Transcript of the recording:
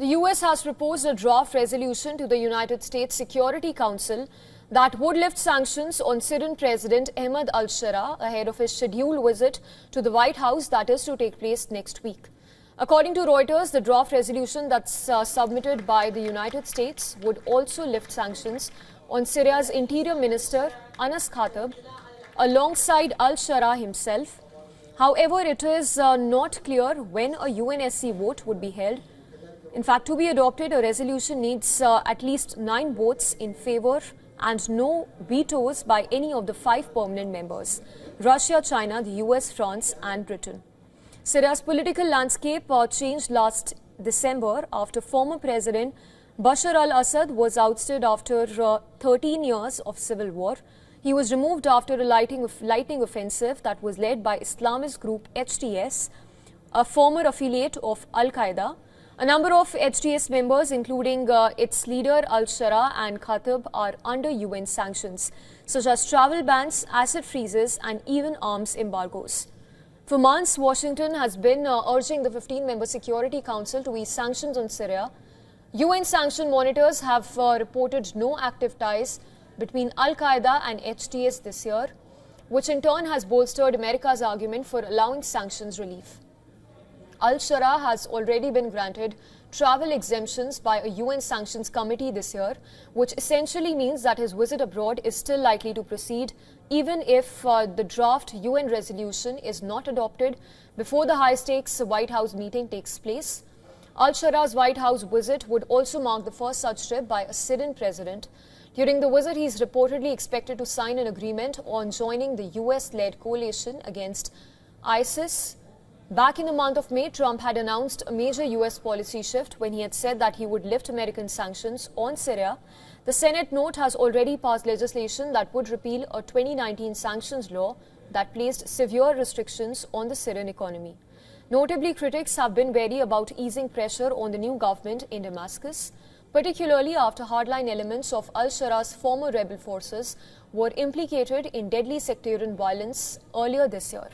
The US has proposed a draft resolution to the United States Security Council that would lift sanctions on Syrian President Al-Sharaa ahead of his scheduled visit to the White House that is to take place next week. According to Reuters, the draft resolution that's submitted by the United States would also lift sanctions on Syria's Interior Minister Anas Khatib alongside Al-Sharaa himself. However, it is not clear when a UNSC vote would be held. In fact, to be adopted, a resolution needs at least 9 votes in favor and no vetoes by any of the 5 permanent members: Russia, China, the US, France and Britain. Syria's political landscape changed last December after former President Bashar al-Assad was ousted after 13 years of civil war. He was removed after a lightning offensive that was led by Islamist group HTS, a former affiliate of Al-Qaeda. A number of HTS members, including its leader Al-Sharaa and Khatib, are under UN sanctions, such as travel bans, asset freezes and even arms embargoes. For months, Washington has been urging the 15-member Security Council to ease sanctions on Syria. UN sanction monitors have reported no active ties between Al-Qaeda and HTS this year, which in turn has bolstered America's argument for allowing sanctions relief. Al-Sharaa has already been granted travel exemptions by a UN sanctions committee this year, which essentially means that his visit abroad is still likely to proceed, even if the draft UN resolution is not adopted before the high-stakes White House meeting takes place. Al-Sharaa's White House visit would also mark the first such trip by a Syrian president. During the visit, he is reportedly expected to sign an agreement on joining the US-led coalition against ISIS. Back in the month of May, Trump had announced a major US policy shift when he had said that he would lift American sanctions on Syria. The Senate note has already passed legislation that would repeal a 2019 sanctions law that placed severe restrictions on the Syrian economy. Notably, critics have been wary about easing pressure on the new government in Damascus, particularly after hardline elements of Al-Sharaa's former rebel forces were implicated in deadly sectarian violence earlier this year.